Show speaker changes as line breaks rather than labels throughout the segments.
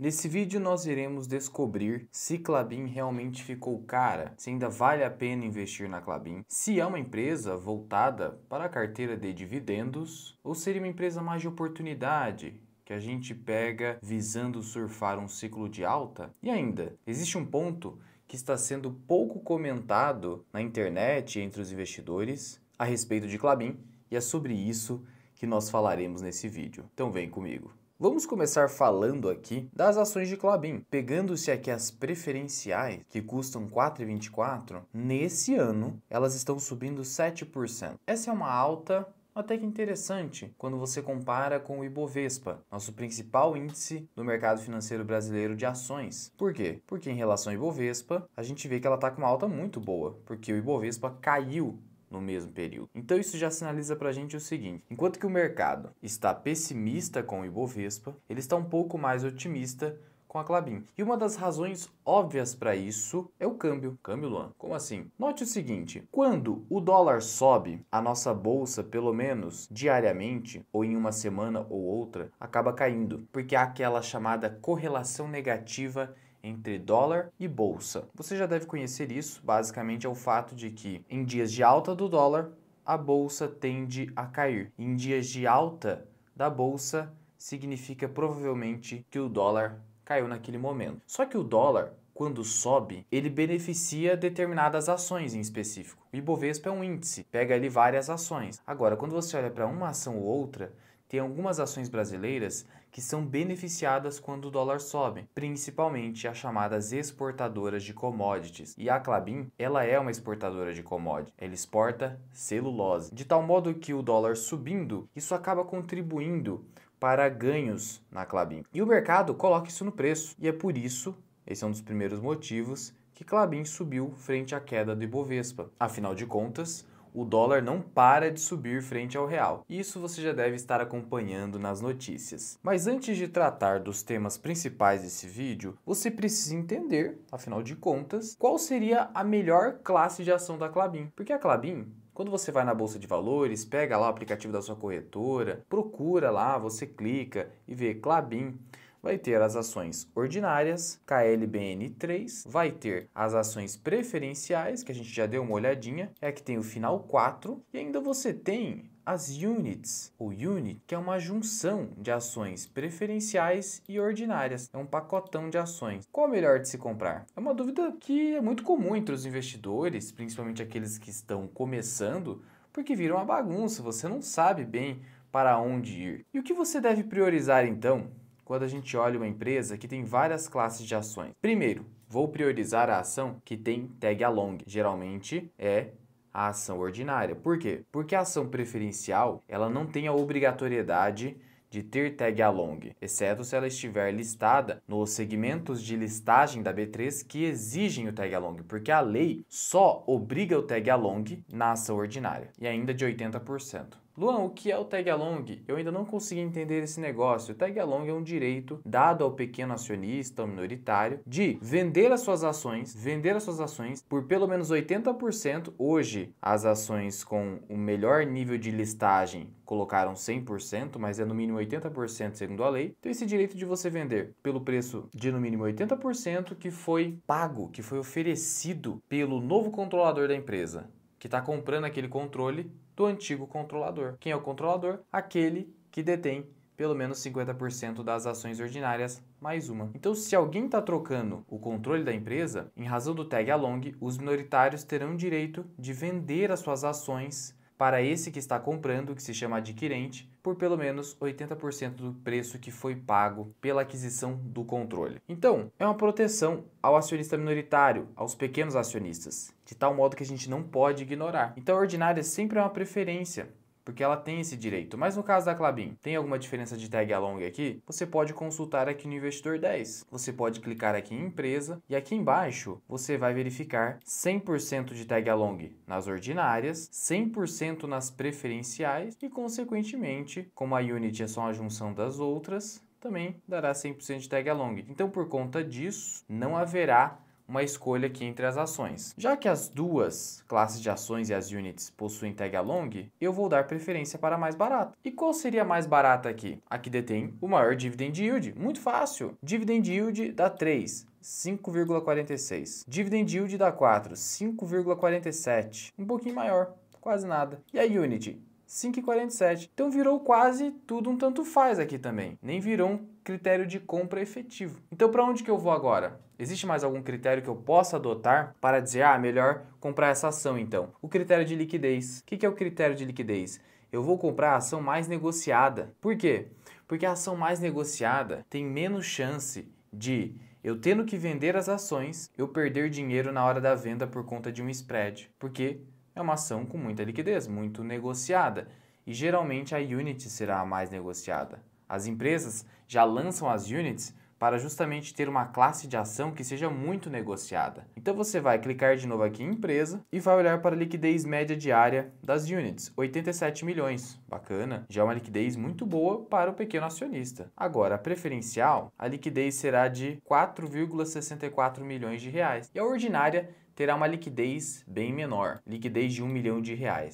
Nesse vídeo nós iremos descobrir se Klabin realmente ficou cara, se ainda vale a pena investir na Klabin, se é uma empresa voltada para a carteira de dividendos ou seria uma empresa mais de oportunidade, que a gente pega visando surfar um ciclo de alta. E ainda, existe um ponto que está sendo pouco comentado na internet entre os investidores a respeito de Klabin, e é sobre isso que nós falaremos nesse vídeo. Então vem comigo. Vamos começar falando aqui das ações de Klabin. Pegando-se aqui as preferenciais, que custam R$ 4,24, nesse ano elas estão subindo 7%. Essa é uma alta até que interessante quando você compara com o Ibovespa, nosso principal índice do mercado financeiro brasileiro de ações. Por quê? Porque em relação ao Ibovespa, a gente vê que ela está com uma alta muito boa, porque o Ibovespa caiu no mesmo período. Então isso já sinaliza para a gente o seguinte: enquanto que o mercado está pessimista com o Ibovespa, ele está um pouco mais otimista com a Klabin. E uma das razões óbvias para isso é o câmbio. Câmbio, Luan? Como assim? Note o seguinte: quando o dólar sobe, a nossa bolsa, pelo menos diariamente, ou em uma semana ou outra, acaba caindo, porque há aquela chamada correlação negativa entre dólar e bolsa. Você já deve conhecer isso, basicamente é o fato de que em dias de alta do dólar, a bolsa tende a cair. Em dias de alta da bolsa, significa provavelmente que o dólar caiu naquele momento. Só que o dólar, quando sobe, ele beneficia determinadas ações em específico. O Ibovespa é um índice, pega ali várias ações. Agora, quando você olha para uma ação ou outra, tem algumas ações brasileiras que são beneficiadas quando o dólar sobe, principalmente as chamadas exportadoras de commodities. E a Klabin, ela é uma exportadora de commodities. Ela exporta celulose. De tal modo que o dólar subindo, isso acaba contribuindo para ganhos na Klabin. E o mercado coloca isso no preço. E é por isso, esse é um dos primeiros motivos, que Klabin subiu frente à queda do Ibovespa. Afinal de contas, o dólar não para de subir frente ao real. Isso você já deve estar acompanhando nas notícias. Mas antes de tratar dos temas principais desse vídeo, você precisa entender, afinal de contas, qual seria a melhor classe de ação da Klabin. Porque a Klabin, quando você vai na bolsa de valores, pega lá o aplicativo da sua corretora, procura lá, você clica e vê Klabin. Vai ter as ações ordinárias, KLBN3, vai ter as ações preferenciais, que a gente já deu uma olhadinha, é que tem o final 4, e ainda você tem as units, ou unit, que é uma junção de ações preferenciais e ordinárias. É um pacotão de ações. Qual é o melhor de se comprar? É uma dúvida que é muito comum entre os investidores, principalmente aqueles que estão começando, porque vira uma bagunça, você não sabe bem para onde ir. E o que você deve priorizar então quando a gente olha uma empresa que tem várias classes de ações? Primeiro, vou priorizar a ação que tem tag along. Geralmente é a ação ordinária. Por quê? Porque a ação preferencial, ela não tem a obrigatoriedade de ter tag along, exceto se ela estiver listada nos segmentos de listagem da B3 que exigem o tag along, porque a lei só obriga o tag along na ação ordinária, e ainda de 80%. Luan, o que é o tag along? Eu ainda não consegui entender esse negócio. O tag along é um direito dado ao pequeno acionista, ao minoritário, de vender as suas ações por pelo menos 80%. Hoje, as ações com o melhor nível de listagem colocaram 100%, mas é no mínimo 80% segundo a lei. Então esse direito de você vender pelo preço de no mínimo 80% que foi pago, que foi oferecido pelo novo controlador da empresa, que está comprando aquele controle do antigo controlador. Quem é o controlador? Aquele que detém pelo menos 50% das ações ordinárias mais uma. Então, se alguém está trocando o controle da empresa, em razão do tag along, os minoritários terão direito de vender as suas ações para esse que está comprando, que se chama adquirente, por pelo menos 80% do preço que foi pago pela aquisição do controle. Então, é uma proteção ao acionista minoritário, aos pequenos acionistas, de tal modo que a gente não pode ignorar. Então, a ordinária sempre é uma preferência, porque ela tem esse direito. Mas no caso da Klabin, tem alguma diferença de tag along aqui? Você pode consultar aqui no Investidor 10. Você pode clicar aqui em empresa e aqui embaixo você vai verificar 100% de tag along nas ordinárias, 100% nas preferenciais e, consequentemente, como a unit é só uma junção das outras, também dará 100% de tag along. Então, por conta disso, não haverá uma escolha aqui entre as ações. Já que as duas classes de ações e as units possuem tag along, eu vou dar preferência para a mais barata. E qual seria a mais barata aqui? A que detém o maior dividend yield. Muito fácil. Dividend yield dá 3. 5,46. Dividend yield dá 4. 5,47. Um pouquinho maior. Quase nada. E a unit? 5,47. Então virou quase tudo um tanto faz aqui também. Nem virou um critério de compra efetivo. Então para onde que eu vou agora? Existe mais algum critério que eu possa adotar para dizer, melhor comprar essa ação então? O critério de liquidez. O que é o critério de liquidez? Eu vou comprar a ação mais negociada. Por quê? Porque a ação mais negociada tem menos chance de eu tendo que vender as ações, eu perder dinheiro na hora da venda por conta de um spread. Porque é uma ação com muita liquidez, muito negociada. E geralmente a unit será a mais negociada. As empresas já lançam as units para justamente ter uma classe de ação que seja muito negociada. Então você vai clicar de novo aqui em empresa e vai olhar para a liquidez média diária das units, 87 milhões. Bacana, já é uma liquidez muito boa para o pequeno acionista. Agora, a preferencial, a liquidez será de 4,64 milhões de reais. E a ordinária terá uma liquidez bem menor, liquidez de R$1 milhão.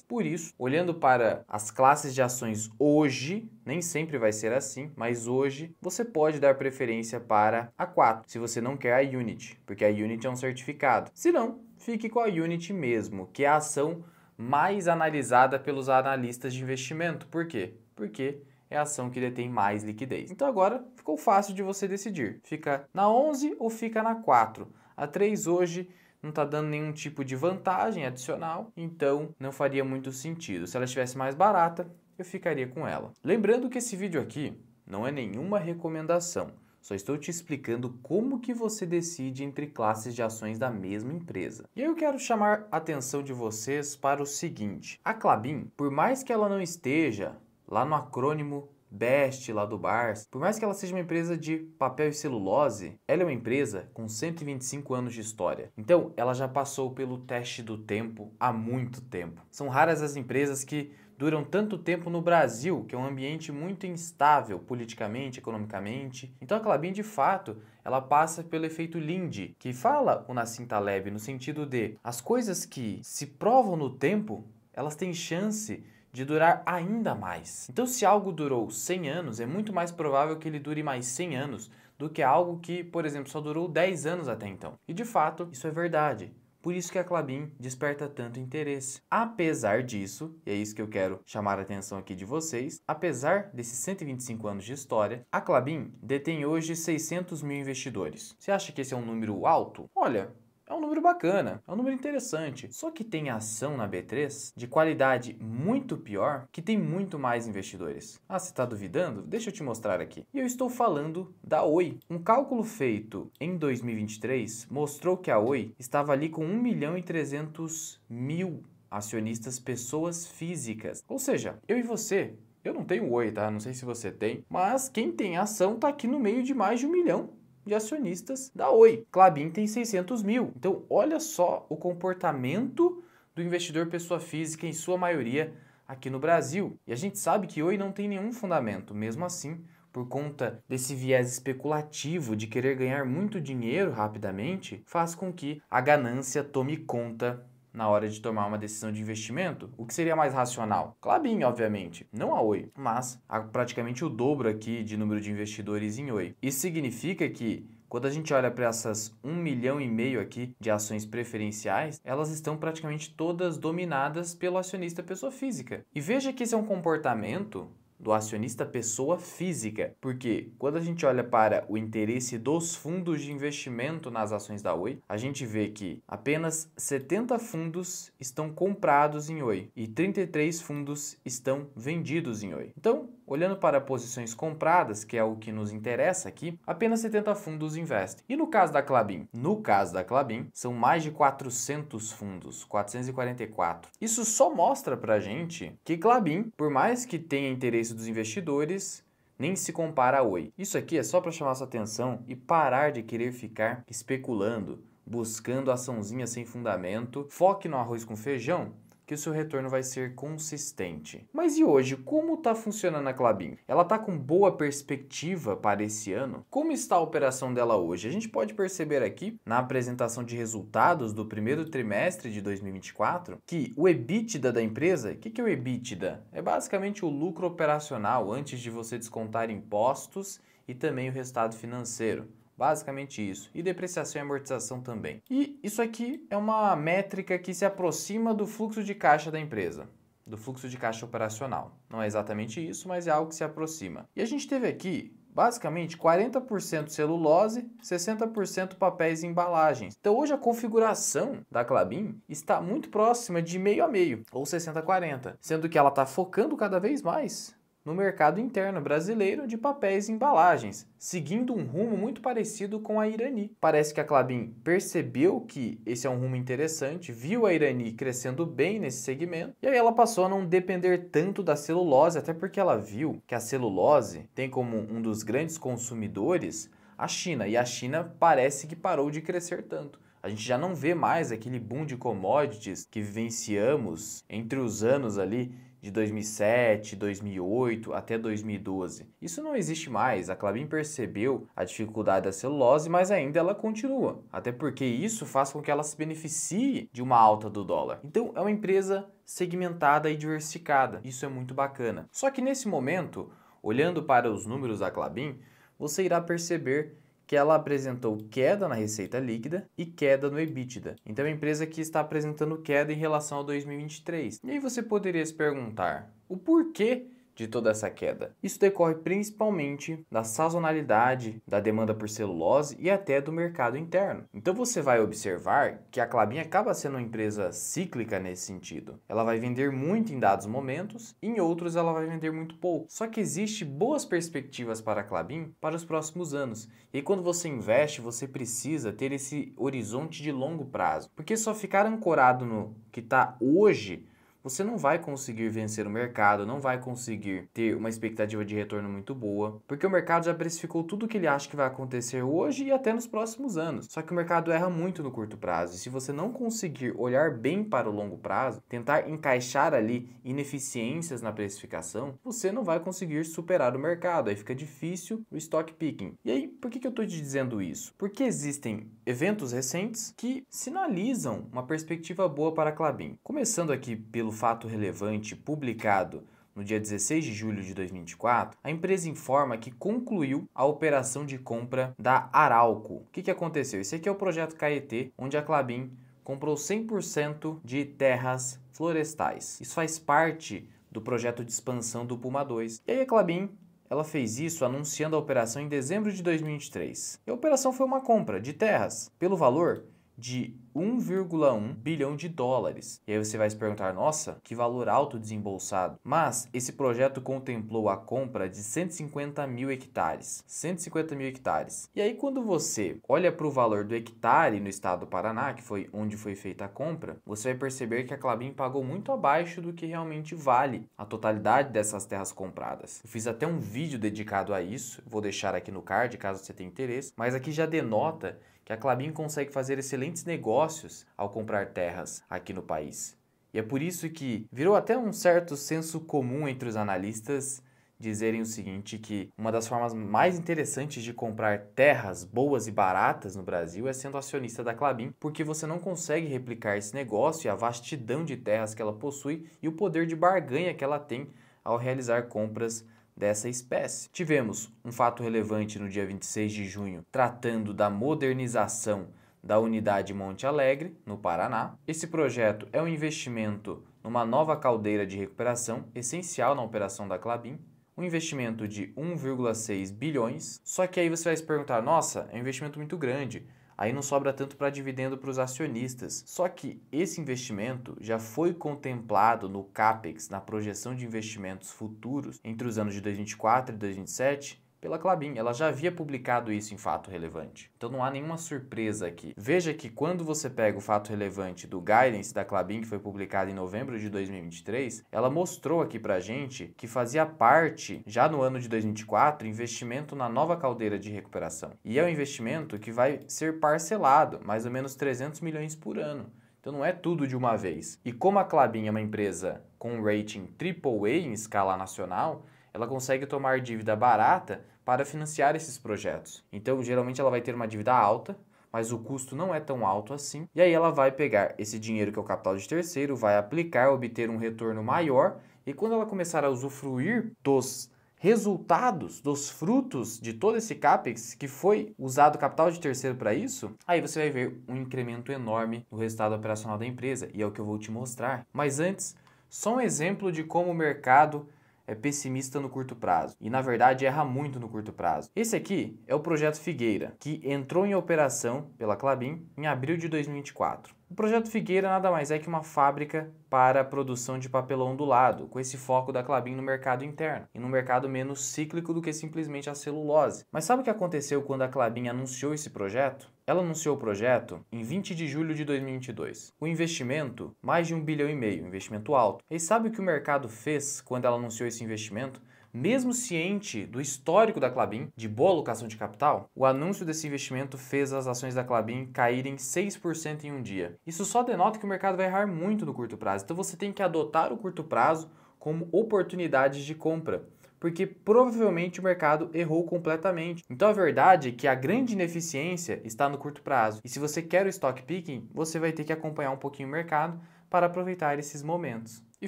Por isso, olhando para as classes de ações hoje, nem sempre vai ser assim, mas hoje você pode dar preferência para a 4, se você não quer a unit, porque a unit é um certificado. Se não, fique com a unit mesmo, que é a ação mais analisada pelos analistas de investimento. Por quê? Porque é a ação que detém mais liquidez. Então agora ficou fácil de você decidir. Fica na 11 ou fica na 4. A 3 hoje não está dando nenhum tipo de vantagem adicional, então não faria muito sentido. Se ela estivesse mais barata, eu ficaria com ela. Lembrando que esse vídeo aqui não é nenhuma recomendação, só estou te explicando como que você decide entre classes de ações da mesma empresa. E eu quero chamar a atenção de vocês para o seguinte: a Klabin, por mais que ela não esteja lá no acrônimo BEST lá do Bars, por mais que ela seja uma empresa de papel e celulose, ela é uma empresa com 125 anos de história. Então, ela já passou pelo teste do tempo há muito tempo. São raras as empresas que duram tanto tempo no Brasil, que é um ambiente muito instável politicamente, economicamente. Então, a Klabin, de fato, ela passa pelo efeito Lindy, que fala o Nassim Taleb no sentido de as coisas que se provam no tempo, elas têm chance de durar ainda mais. Então, se algo durou 100 anos, é muito mais provável que ele dure mais 100 anos do que algo que, por exemplo, só durou 10 anos até então. E, de fato, isso é verdade. Por isso que a Klabin desperta tanto interesse. Apesar disso, e é isso que eu quero chamar a atenção aqui de vocês, apesar desses 125 anos de história, a Klabin detém hoje 600 mil investidores. Você acha que esse é um número alto? Olha, é um número bacana, é um número interessante. Só que tem ação na B3 de qualidade muito pior que tem muito mais investidores. Você está duvidando? Deixa eu te mostrar aqui. E eu estou falando da Oi. Um cálculo feito em 2023 mostrou que a Oi estava ali com 1.300.000 acionistas, pessoas físicas. Ou seja, eu e você, eu não tenho Oi, tá? Não sei se você tem, mas quem tem ação está aqui no meio de mais de 1 milhão de acionistas da Oi. Klabin tem 600 mil. Então, olha só o comportamento do investidor pessoa física, em sua maioria, aqui no Brasil. E a gente sabe que Oi não tem nenhum fundamento. Mesmo assim, por conta desse viés especulativo de querer ganhar muito dinheiro rapidamente, faz com que a ganância tome conta na hora de tomar uma decisão de investimento. O que seria mais racional? Klabin, obviamente, não a Oi, mas há praticamente o dobro aqui de número de investidores em Oi. Isso significa que quando a gente olha para essas 1,5 milhão aqui de ações preferenciais, elas estão praticamente todas dominadas pelo acionista pessoa física. E veja que esse é um comportamento do acionista pessoa física, porque quando a gente olha para o interesse dos fundos de investimento nas ações da Oi, a gente vê que apenas 70 fundos estão comprados em Oi e 33 fundos estão vendidos em Oi. Então, olhando para posições compradas, que é o que nos interessa aqui, apenas 70 fundos investem. E no caso da Klabin? No caso da Klabin, são mais de 400 fundos, 444. Isso só mostra pra gente que Klabin, por mais que tenha interesse dos investidores, nem se compara a Oi. Isso aqui é só para chamar sua atenção e parar de querer ficar especulando, buscando açãozinha sem fundamento. Foque no arroz com feijão. que o seu retorno vai ser consistente. Mas e hoje, como está funcionando a Klabin? Ela está com boa perspectiva para esse ano? Como está a operação dela hoje? A gente pode perceber aqui, na apresentação de resultados do primeiro trimestre de 2024, que o EBITDA da empresa, o que é o EBITDA? É basicamente o lucro operacional antes de você descontar impostos e também o resultado financeiro. Basicamente isso. E depreciação e amortização também. E isso aqui é uma métrica que se aproxima do fluxo de caixa da empresa, do fluxo de caixa operacional. Não é exatamente isso, mas é algo que se aproxima. E a gente teve aqui, basicamente, 40% celulose, 60% papéis e embalagens. Então hoje a configuração da Klabin está muito próxima de meio a meio, ou 60-40, sendo que ela está focando cada vez mais no mercado interno brasileiro de papéis e embalagens, seguindo um rumo muito parecido com a Irani. Parece que a Klabin percebeu que esse é um rumo interessante, viu a Irani crescendo bem nesse segmento, e aí ela passou a não depender tanto da celulose, até porque ela viu que a celulose tem como um dos grandes consumidores a China, e a China parece que parou de crescer tanto. A gente já não vê mais aquele boom de commodities que vivenciamos entre os anos ali de 2007, 2008 até 2012. Isso não existe mais. A Klabin percebeu a dificuldade da celulose, mas ainda ela continua. Até porque isso faz com que ela se beneficie de uma alta do dólar. Então é uma empresa segmentada e diversificada. Isso é muito bacana. Só que nesse momento, olhando para os números da Klabin, você irá perceber que ela apresentou queda na receita líquida e queda no EBITDA. Então é uma empresa que está apresentando queda em relação a 2023. E aí você poderia se perguntar, o porquê de toda essa queda? Isso decorre principalmente da sazonalidade, da demanda por celulose e até do mercado interno. Então você vai observar que a Klabin acaba sendo uma empresa cíclica nesse sentido. Ela vai vender muito em dados momentos, em outros ela vai vender muito pouco. Só que existe boas perspectivas para a Klabin para os próximos anos. E quando você investe, você precisa ter esse horizonte de longo prazo. Porque só ficar ancorado no que está hoje, você não vai conseguir vencer o mercado, não vai conseguir ter uma expectativa de retorno muito boa, porque o mercado já precificou tudo o que ele acha que vai acontecer hoje e até nos próximos anos. Só que o mercado erra muito no curto prazo, e se você não conseguir olhar bem para o longo prazo, tentar encaixar ali ineficiências na precificação, você não vai conseguir superar o mercado, aí fica difícil o stock picking. E aí, por que eu estou te dizendo isso? Porque existem eventos recentes que sinalizam uma perspectiva boa para a Klabin. Começando aqui pelo fato relevante publicado no dia 16 de julho de 2024, a empresa informa que concluiu a operação de compra da Arauco. O que aconteceu? Esse aqui é o projeto Caeté, onde a Klabin comprou 100% de terras florestais. Isso faz parte do projeto de expansão do Puma II. E aí a Klabin ela fez isso anunciando a operação em dezembro de 2023. E a operação foi uma compra de terras pelo valor de 1,1 bilhão de dólares. E aí você vai se perguntar, nossa, que valor alto desembolsado. Mas esse projeto contemplou a compra de 150 mil hectares. 150 mil hectares. E aí quando você olha para o valor do hectare no estado do Paraná, que foi onde foi feita a compra, você vai perceber que a Klabin pagou muito abaixo do que realmente vale a totalidade dessas terras compradas. Eu fiz até um vídeo dedicado a isso, vou deixar aqui no card caso você tenha interesse, mas aqui já denota que a Klabin consegue fazer excelentes negócios ao comprar terras aqui no país. E é por isso que virou até um certo senso comum entre os analistas dizerem o seguinte, que uma das formas mais interessantes de comprar terras boas e baratas no Brasil é sendo acionista da Klabin, porque você não consegue replicar esse negócio e a vastidão de terras que ela possui e o poder de barganha que ela tem ao realizar compras dessa espécie. Tivemos um fato relevante no dia 26 de junho, tratando da modernização da unidade Monte Alegre, no Paraná. Esse projeto é um investimento numa nova caldeira de recuperação, essencial na operação da Klabin, um investimento de 1,6 bilhões, só que aí você vai se perguntar, nossa, é um investimento muito grande, aí não sobra tanto para dividendo para os acionistas. Só que esse investimento já foi contemplado no CAPEX, na projeção de investimentos futuros, entre os anos de 2024 e 2027, pela Klabin. Ela já havia publicado isso em fato relevante. Então não há nenhuma surpresa aqui. Veja que quando você pega o fato relevante do Guidance da Klabin, que foi publicado em novembro de 2023, ela mostrou aqui pra gente que fazia parte, já no ano de 2024, investimento na nova caldeira de recuperação. E é um investimento que vai ser parcelado, mais ou menos 300 milhões por ano. Então não é tudo de uma vez. E como a Klabin é uma empresa com um rating AAA em escala nacional, ela consegue tomar dívida barata para financiar esses projetos. Então, geralmente ela vai ter uma dívida alta, mas o custo não é tão alto assim. E aí ela vai pegar esse dinheiro que é o capital de terceiro, vai aplicar, obter um retorno maior, e quando ela começar a usufruir dos resultados, dos frutos de todo esse CAPEX que foi usado capital de terceiro para isso, aí você vai ver um incremento enorme no resultado operacional da empresa, e é o que eu vou te mostrar. Mas antes, só um exemplo de como o mercado é pessimista no curto prazo e, na verdade, erra muito no curto prazo. Esse aqui é o projeto Figueira, que entrou em operação pela Klabin em abril de 2024. O projeto Figueira nada mais é que uma fábrica para a produção de papelão ondulado, com esse foco da Klabin no mercado interno e no mercado menos cíclico do que simplesmente a celulose. Mas sabe o que aconteceu quando a Klabin anunciou esse projeto? Ela anunciou o projeto em 20 de julho de 2022. O investimento, mais de 1,5 bilhão, investimento alto. E sabe o que o mercado fez quando ela anunciou esse investimento? Mesmo ciente do histórico da Klabin, de boa alocação de capital, o anúncio desse investimento fez as ações da Klabin caírem 6% em um dia. Isso só denota que o mercado vai errar muito no curto prazo. Então você tem que adotar o curto prazo como oportunidades de compra, porque provavelmente o mercado errou completamente. Então a verdade é que a grande ineficiência está no curto prazo. E se você quer o stock picking, você vai ter que acompanhar um pouquinho o mercado para aproveitar esses momentos. E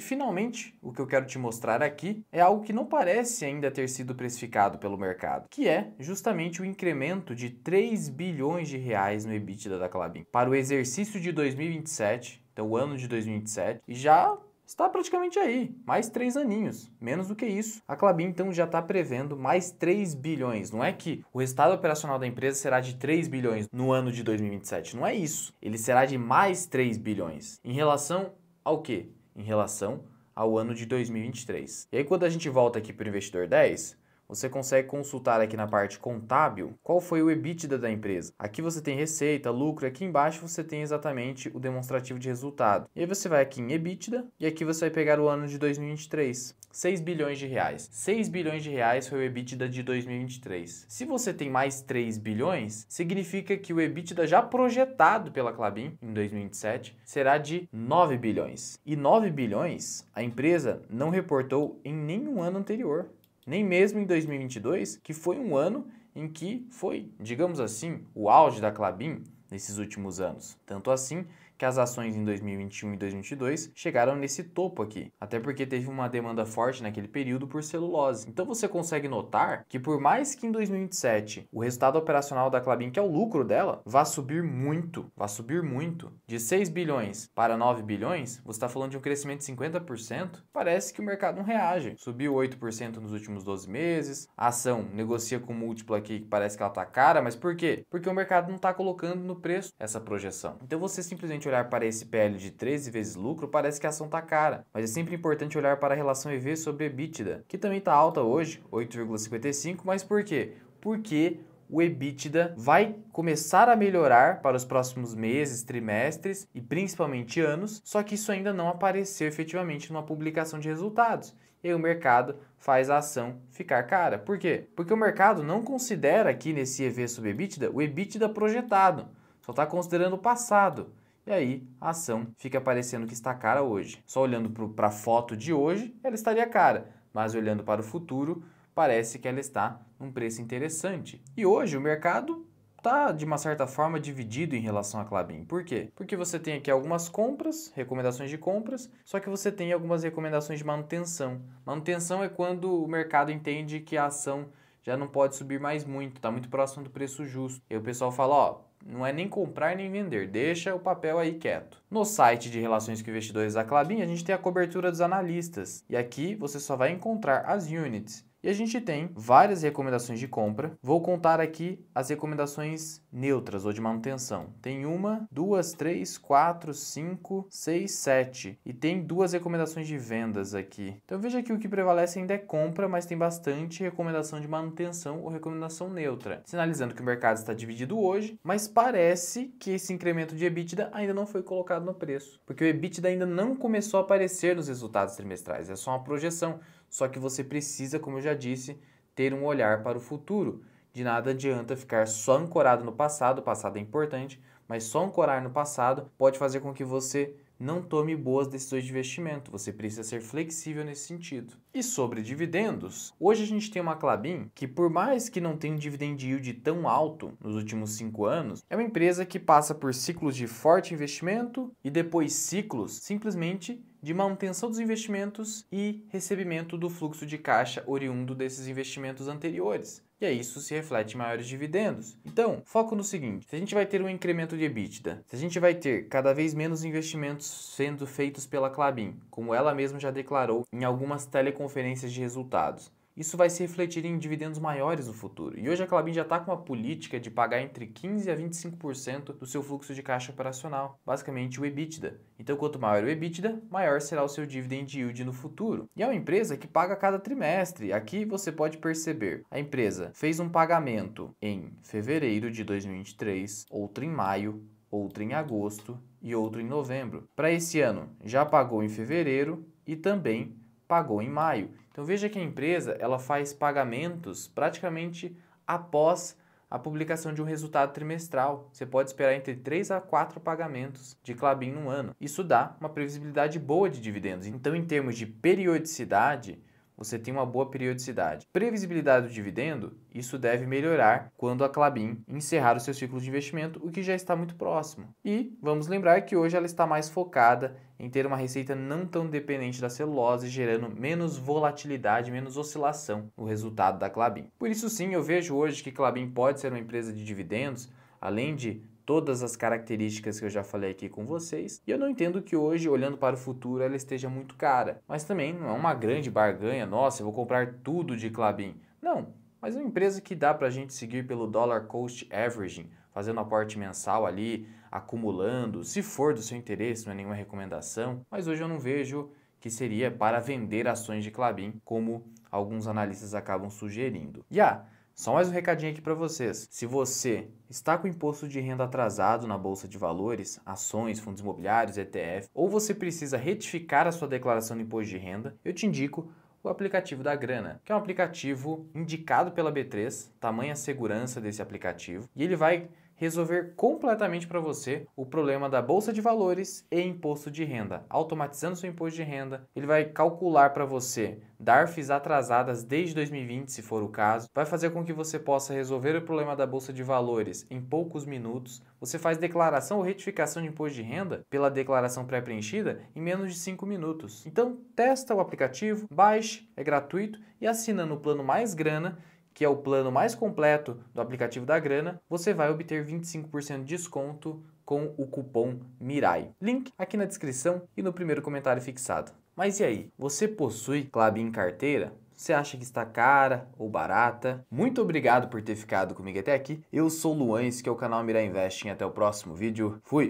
finalmente, o que eu quero te mostrar aqui é algo que não parece ainda ter sido precificado pelo mercado, que é justamente o incremento de 3 bilhões de reais no EBITDA da Klabin para o exercício de 2027, então o ano de 2027, e já está praticamente aí, mais 3 aninhos, menos do que isso. A Klabin então já está prevendo mais 3 bilhões. Não é que o resultado operacional da empresa será de 3 bilhões no ano de 2027, não é isso. Ele será de mais 3 bilhões. Em relação ao quê? Em relação ao ano de 2023. E aí quando a gente volta aqui para o investidor 10, você consegue consultar aqui na parte contábil qual foi o EBITDA da empresa. Aqui você tem receita, lucro, aqui embaixo você tem exatamente o demonstrativo de resultado. E aí você vai aqui em EBITDA e aqui você vai pegar o ano de 2023. 6 bilhões de reais. 6 bilhões de reais foi o EBITDA de 2023. Se você tem mais 3 bilhões, significa que o EBITDA já projetado pela Klabin em 2027 será de 9 bilhões. E 9 bilhões a empresa não reportou em nenhum ano anterior. Nem mesmo em 2022, que foi um ano em que foi, digamos assim, o auge da Klabin nesses últimos anos. Tanto assim que as ações em 2021 e 2022 chegaram nesse topo aqui, até porque teve uma demanda forte naquele período por celulose. Então você consegue notar que por mais que em 2027 o resultado operacional da Klabin, que é o lucro dela, vá subir muito, de 6 bilhões para 9 bilhões, você está falando de um crescimento de 50%, parece que o mercado não reage. Subiu 8% nos últimos 12 meses, a ação negocia com múltiplo aqui que parece que ela está cara, mas por quê? Porque o mercado não está colocando no preço essa projeção. Então você simplesmente olhar para esse PL de 13 vezes lucro, parece que a ação está cara, mas é sempre importante olhar para a relação EV sobre EBITDA, que também está alta hoje, 8,55, mas por quê? Porque o EBITDA vai começar a melhorar para os próximos meses, trimestres e principalmente anos, só que isso ainda não apareceu efetivamente numa publicação de resultados. E aí o mercado faz a ação ficar cara. Por quê? Porque o mercado não considera aqui nesse EV sobre EBITDA o EBITDA projetado, só está considerando o passado. E aí a ação fica parecendo que está cara hoje. Só olhando para a foto de hoje, ela estaria cara, mas olhando para o futuro, parece que ela está num preço interessante. E hoje o mercado está, de uma certa forma, dividido em relação à Klabin. Por quê? Porque você tem aqui algumas compras, recomendações de compras, só que você tem algumas recomendações de manutenção. Manutenção é quando o mercado entende que a ação já não pode subir mais muito, está muito próximo do preço justo. E o pessoal fala, ó, não é nem comprar nem vender, deixa o papel aí quieto. No site de relações com investidores da Klabin, a gente tem a cobertura dos analistas. E aqui você só vai encontrar as units. E a gente tem várias recomendações de compra. Vou contar aqui as recomendações neutras ou de manutenção. Tem 1, 2, 3, 4, 5, 6, 7. E tem 2 recomendações de vendas aqui. Então veja que o que prevalece ainda é compra, mas tem bastante recomendação de manutenção ou recomendação neutra. Sinalizando que o mercado está dividido hoje, mas parece que esse incremento de EBITDA ainda não foi colocado no preço. Porque o EBITDA ainda não começou a aparecer nos resultados trimestrais. É só uma projeção. Só que você precisa, como eu já disse, ter um olhar para o futuro, de nada adianta ficar só ancorado no passado. O passado é importante, mas só ancorar no passado pode fazer com que você não tome boas decisões de investimento. Você precisa ser flexível nesse sentido. E sobre dividendos, hoje a gente tem uma Klabin que, por mais que não tenha um dividend yield tão alto nos últimos 5 anos, é uma empresa que passa por ciclos de forte investimento e depois ciclos simplesmente de manutenção dos investimentos e recebimento do fluxo de caixa oriundo desses investimentos anteriores. E aí isso se reflete em maiores dividendos. Então, foco no seguinte: se a gente vai ter um incremento de EBITDA, se a gente vai ter cada vez menos investimentos sendo feitos pela Klabin, como ela mesma já declarou em algumas teleconferências de resultados, isso vai se refletir em dividendos maiores no futuro. E hoje a Klabin já está com uma política de pagar entre 15% a 25% do seu fluxo de caixa operacional, basicamente o EBITDA. Então, quanto maior o EBITDA, maior será o seu dividend yield no futuro. E é uma empresa que paga a cada trimestre. Aqui você pode perceber, a empresa fez um pagamento em fevereiro de 2023, outro em maio, outro em agosto e outro em novembro. Para esse ano, já pagou em fevereiro e também pagou em maio. Então veja que a empresa ela faz pagamentos praticamente após a publicação de um resultado trimestral. Você pode esperar entre 3 a 4 pagamentos de Klabin no ano. Isso dá uma previsibilidade boa de dividendos. Então, em termos de periodicidade, você tem uma boa periodicidade. Previsibilidade do dividendo, isso deve melhorar quando a Klabin encerrar o seu ciclo de investimento, o que já está muito próximo. E vamos lembrar que hoje ela está mais focada em ter uma receita não tão dependente da celulose, gerando menos volatilidade, menos oscilação no resultado da Klabin. Por isso sim, eu vejo hoje que Klabin pode ser uma empresa de dividendos, além de todas as características que eu já falei aqui com vocês. E eu não entendo que hoje, olhando para o futuro, ela esteja muito cara. Mas também não é uma grande barganha, nossa, eu vou comprar tudo de Klabin. Não, mas é uma empresa que dá para a gente seguir pelo Dollar Cost Averaging, fazendo aporte mensal ali, acumulando, se for do seu interesse, não é nenhuma recomendação. Mas hoje eu não vejo que seria para vender ações de Klabin, como alguns analistas acabam sugerindo. Só mais um recadinho aqui para vocês. Se você está com imposto de renda atrasado na Bolsa de Valores, ações, fundos imobiliários, ETF, ou você precisa retificar a sua declaração de imposto de renda, eu te indico o aplicativo da Grana, que é um aplicativo indicado pela B3, tamanha segurança desse aplicativo, e ele vai resolver completamente para você o problema da Bolsa de Valores e imposto de renda. Automatizando seu imposto de renda, ele vai calcular para você DARFs atrasadas desde 2020, se for o caso, vai fazer com que você possa resolver o problema da Bolsa de Valores em poucos minutos. Você faz declaração ou retificação de imposto de renda pela declaração pré-preenchida em menos de 5 minutos. Então, testa o aplicativo, baixe, é gratuito, e assinando o plano Mais Grana, que é o plano mais completo do aplicativo da Grana, você vai obter 25% de desconto com o cupom MIRAI. Link aqui na descrição e no primeiro comentário fixado. Mas e aí, você possui Klabin em carteira? Você acha que está cara ou barata? Muito obrigado por ter ficado comigo até aqui. Eu sou o Luan, esse que é o canal Mirai Investing. Até o próximo vídeo. Fui!